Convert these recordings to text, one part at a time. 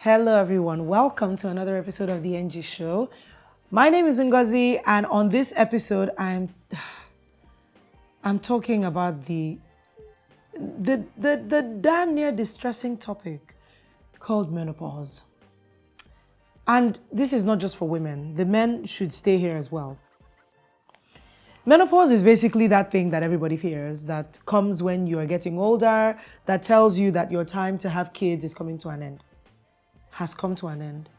Hello, everyone. Welcome to another episode of the NG Show. My name is Ngozi, and on this episode, I'm talking about the damn near distressing topic called menopause. And this is not just for women. The men should stay here as well. Menopause is basically that thing that everybody fears, that comes when you are getting older, that tells you that your time to have kids is coming to an end. Has come to an end.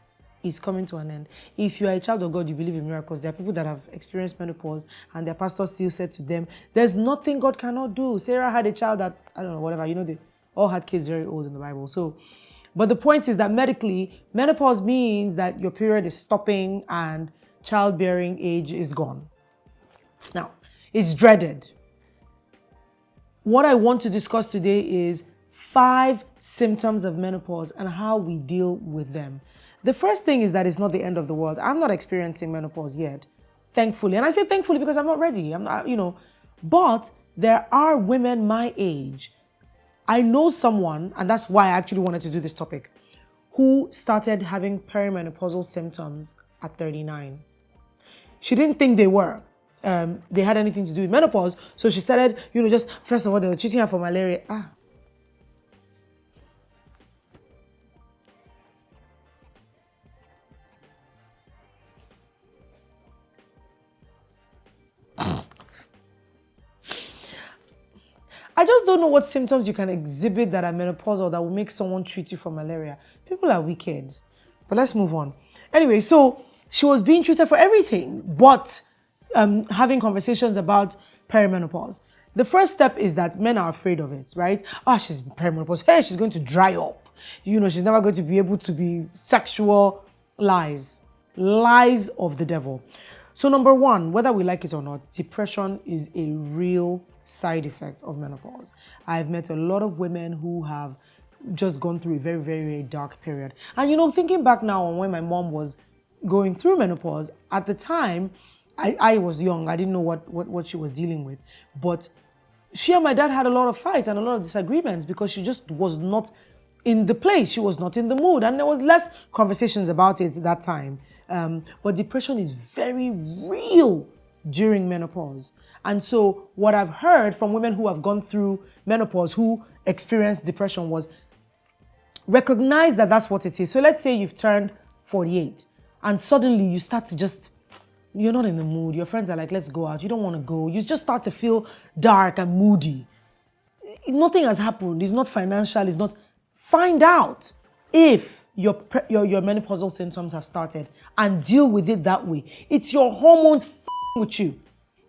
Is coming to an end. If you are a child of God, you believe in miracles. There are people that have experienced menopause and their pastor still said to them, there's nothing God cannot do. Sarah had a child that, I don't know, whatever, they all had kids very old in the Bible. But the point is that medically, menopause means that your period is stopping and childbearing age is gone. Now, it's dreaded. What I want to discuss today is 5 symptoms of menopause and how we deal with them. The first thing is that it's not the end of the world. I'm not experiencing menopause yet, thankfully. And I say thankfully because I'm not ready. I'm not, But there are women my age. I know someone, and that's why I actually wanted to do this topic, who started having perimenopausal symptoms at 39. She didn't think they had anything to do with menopause. So she started, just first of all, they were treating her for malaria. I just don't know what symptoms you can exhibit that are menopausal that will make someone treat you for malaria. People are wicked. But let's move on. Anyway, so she was being treated for everything, but having conversations about perimenopause. The first step is that men are afraid of it, right? She's perimenopause. Hey, she's going to dry up. She's never going to be able to be sexual. Lies of the devil. So number 1, whether we like it or not, depression is a real side effect of menopause. I've met a lot of women who have just gone through a very, very, very dark period. And thinking back now on when my mom was going through menopause, at the time, I was young. I didn't know what she was dealing with. But she and my dad had a lot of fights and a lot of disagreements because she just was not in the place. She was not in the mood. And there was less conversations about it at that time. But depression is very real during menopause. And so what I've heard from women who have gone through menopause, who experienced depression, was recognize that that's what it is. So let's say you've turned 48 and suddenly you start to you're not in the mood. Your friends are like, let's go out. You don't want to go. You just start to feel dark and moody. Nothing has happened. It's not financial. It's not. Find out if your menopausal symptoms have started and deal with it that way. It's your hormones with you.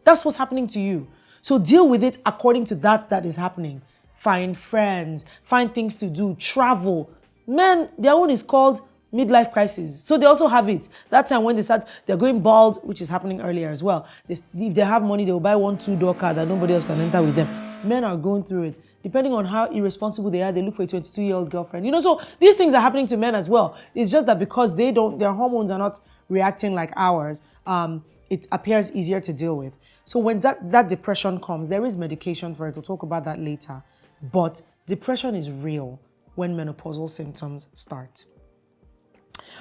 That's what's happening to you. So deal with it according to that is happening. Find friends, find things to do, travel. Men, their own is called midlife crisis. So they also have it. That time when they're going bald, which is happening earlier as well. If they have money, they will buy 1 2-door car that nobody else can enter with them. Men are going through it. Depending on how irresponsible they are, they look for a 22-year-old girlfriend. So these things are happening to men as well. It's just that because their hormones are not reacting like ours, it appears easier to deal with. So when that depression comes, there is medication for it. We'll talk about that later. But depression is real when menopausal symptoms start.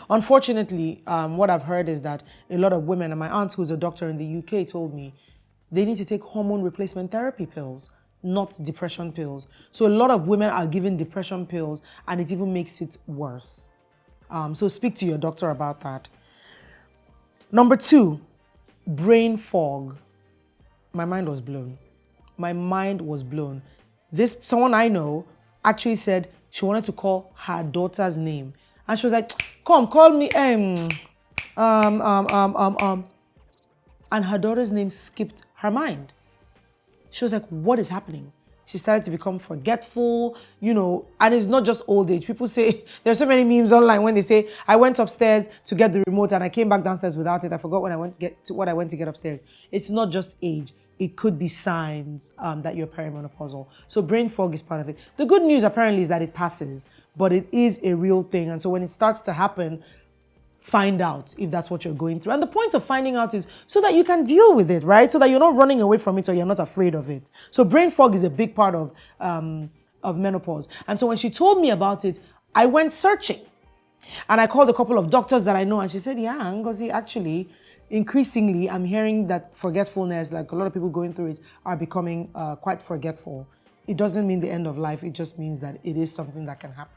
Unfortunately, what I've heard is that a lot of women, and my aunt who's a doctor in the UK told me, they need to take hormone replacement therapy pills, not depression pills. So a lot of women are given depression pills and it even makes it worse. So speak to your doctor about that. Number 2, brain fog. My mind was blown. Someone I know actually said she wanted to call her daughter's name. And she was like, come, call me, And her daughter's name skipped her mind. She was like, what is happening? She started to become forgetful, and it's not just old age. People say, there's so many memes online when they say, I went upstairs to get the remote and I came back downstairs without it. I forgot what I went to get upstairs. It's not just age. It could be signs that you're perimenopausal. So brain fog is part of it. The good news apparently is that it passes, but it is a real thing. And so when it starts to happen, find out if that's what you're going through. And the point of finding out is so that you can deal with it, right? So that you're not running away from it or you're not afraid of it. So brain fog is a big part of menopause. And so when she told me about it, I went searching. And I called a couple of doctors that I know, and she said, yeah, Ngozi, actually, increasingly, I'm hearing that forgetfulness, like a lot of people going through it, are becoming quite forgetful. It doesn't mean the end of life. It just means that it is something that can happen.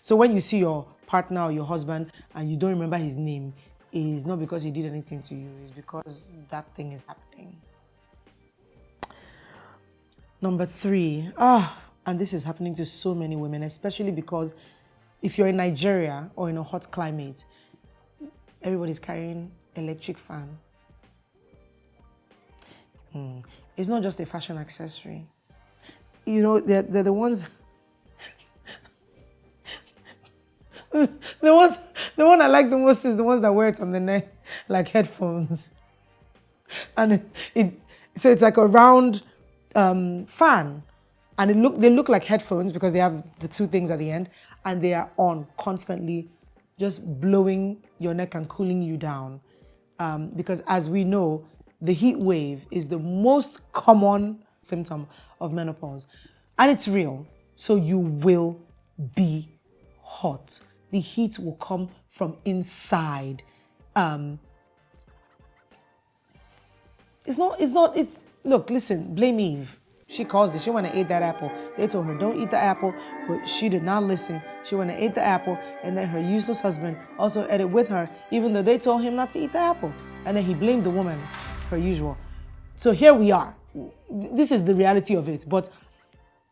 So when you see your partner or your husband and you don't remember his name, it's not because he did anything to you. It's because that thing is happening. Number 3, and this is happening to so many women, especially because if you're in Nigeria or in a hot climate, everybody's carrying electric fan. It's not just a fashion accessory. You know, they're the ones... the one I like the most is the ones that wear it on the neck, like headphones. And so it's like a round fan, and they look like headphones because they have the 2 things at the end, and they are on constantly, just blowing your neck and cooling you down. Because as we know, the heat wave is the most common symptom of menopause, and it's real. So you will be hot. The heat will come from inside. Look, listen, blame Eve. She caused it. She went and ate that apple. They told her, don't eat the apple, but she did not listen. She went and ate the apple, and then her useless husband also ate it with her, even though they told him not to eat the apple. And then he blamed the woman, per usual. So here we are. This is the reality of it. But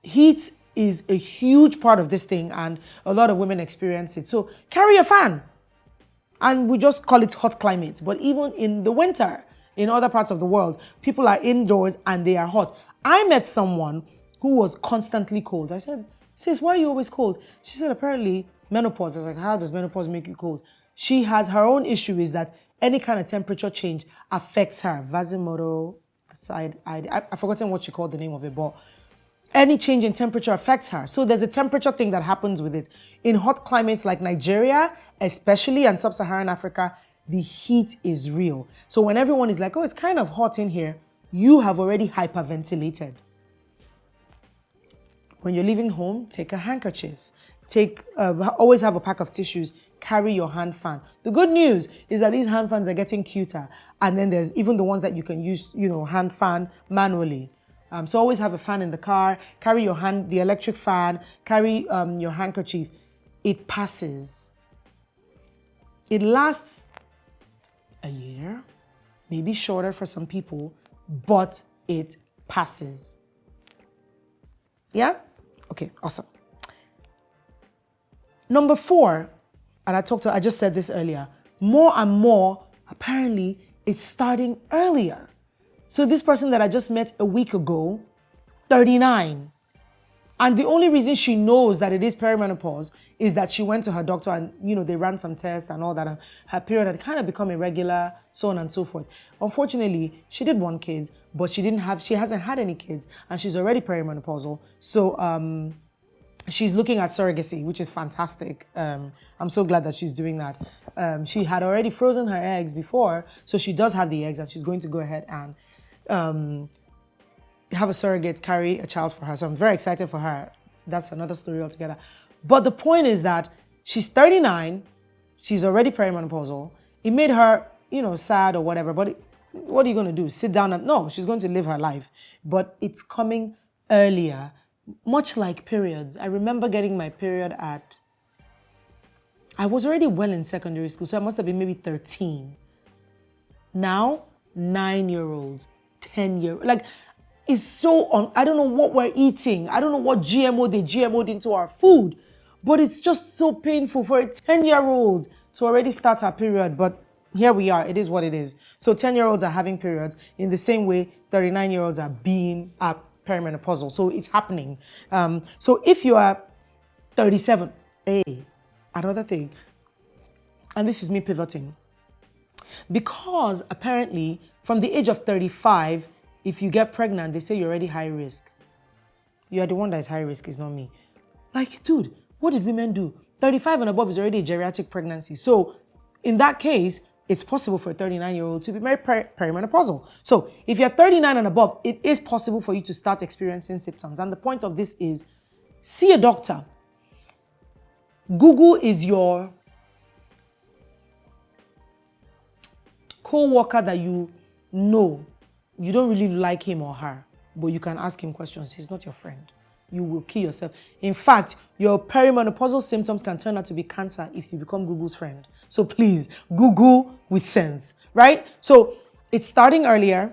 heat is a huge part of this thing, and a lot of women experience it. So carry a fan. And we just call it hot climate. But even in the winter, in other parts of the world, people are indoors and they are hot. I met someone who was constantly cold. I said, sis, why are you always cold? She said, apparently menopause. I was like, how does menopause make you cold? She has her own issue, is that any kind of temperature change affects her. Vasimodo, I've forgotten what she called the name of it, but any change in temperature affects her. So there's a temperature thing that happens with it. In hot climates like Nigeria, especially, and sub-Saharan Africa, the heat is real. So when everyone is like, oh, it's kind of hot in here, you have already hyperventilated. When you're leaving home, take a handkerchief. Always have a pack of tissues. Carry your hand fan. The good news is that these hand fans are getting cuter. And then there's even the ones that you can use, hand fan manually. So always have a fan in the car. Carry the electric fan. Carry your handkerchief. It passes. It lasts a year, maybe shorter for some people, but it passes. Yeah? Okay, awesome. Number 4, and I just said this earlier, more and more, apparently, it's starting earlier. So this person that I just met a week ago, 39. And the only reason she knows that it is perimenopause is that she went to her doctor and, they ran some tests and all that. And her period had kind of become irregular, so on and so forth. Unfortunately, she did want kids, but she hasn't had any kids, and she's already perimenopausal. So she's looking at surrogacy, which is fantastic. I'm so glad that she's doing that. She had already frozen her eggs before, so she does have the eggs, and she's going to go ahead and have a surrogate carry a child for her. So I'm very excited for her. That's another story altogether. But the point is that she's 39, she's already perimenopausal. It made her, sad or whatever, but what are you going to do? Sit down and, no, she's going to live her life. But it's coming earlier, much like periods. I remember getting my period I was already well in secondary school, so I must have been maybe 13. Now, 9-year-olds, 10-year-olds, it's so I don't know what we're eating. I don't know what they GMO'd into our food, but it's just so painful for a 10-year-old to already start her period. But here we are. It is what it is. So 10-year-olds are having periods in the same way 39-year-olds are being perimenopausal. So it's happening. So if you are 37, another thing, and this is me pivoting, because apparently from the age of 35, if you get pregnant, they say you're already high risk. You are the one that is high risk, it's not me. Dude, what did women do? 35 and above is already a geriatric pregnancy. So in that case, it's possible for a 39-year-old to be very perimenopausal. So if you're 39 and above, it is possible for you to start experiencing symptoms. And the point of this is, see a doctor. Google is your co-worker that you know, you don't really like him or her, but you can ask him questions. He's not your friend. You will kill yourself. In fact, your perimenopausal symptoms can turn out to be cancer if you become Google's friend. So please, Google with sense, right? So it's starting earlier.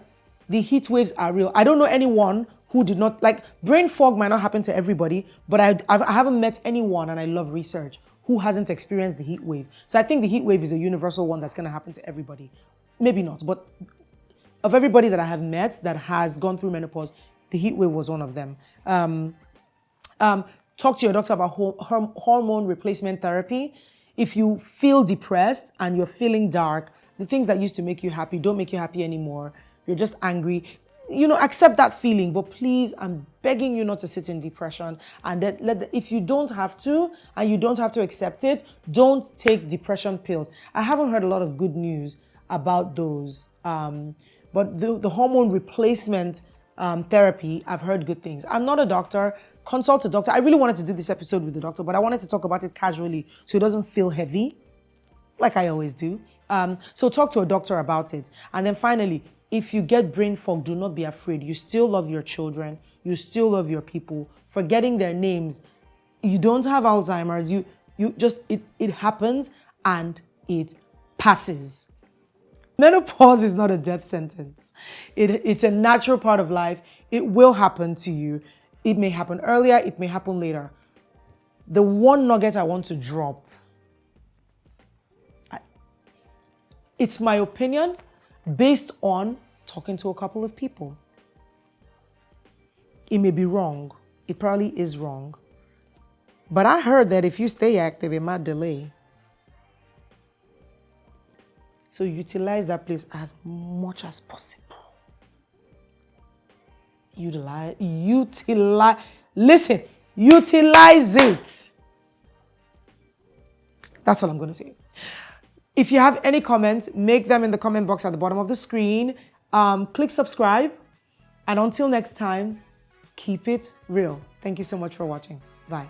The heat waves are real. I don't know anyone who did not, like, brain fog might not happen to everybody, but I haven't met anyone, and I love research, who hasn't experienced the heat wave. So I think the heat wave is a universal one that's going to happen to everybody. Maybe not, but of everybody that I have met that has gone through menopause, the heat wave was one of them. Talk to your doctor about hormone replacement therapy. If you feel depressed and you're feeling dark, the things that used to make you happy don't make you happy anymore. You're just angry. Accept that feeling, but please, I'm begging you not to sit in depression. And if you don't have to, and you don't have to accept it, don't take depression pills. I haven't heard a lot of good news about those. But the hormone replacement therapy, I've heard good things. I'm not a doctor. Consult a doctor. I really wanted to do this episode with the doctor, but I wanted to talk about it casually so it doesn't feel heavy, like I always do. So talk to a doctor about it. And then finally, if you get brain fog, do not be afraid. You still love your children. You still love your people. Forgetting their names. You don't have Alzheimer's. You just, it happens and it passes. Menopause is not a death sentence. It's a natural part of life. It will happen to you. It may happen earlier. It may happen later. The one nugget I want to drop, it's my opinion based on talking to a couple of people. It may be wrong. It probably is wrong. But I heard that if you stay active, it might delay. So utilize that place as much as possible. Listen, utilize it. That's all I'm going to say. If you have any comments, make them in the comment box at the bottom of the screen. Click subscribe. And until next time, keep it real. Thank you so much for watching. Bye.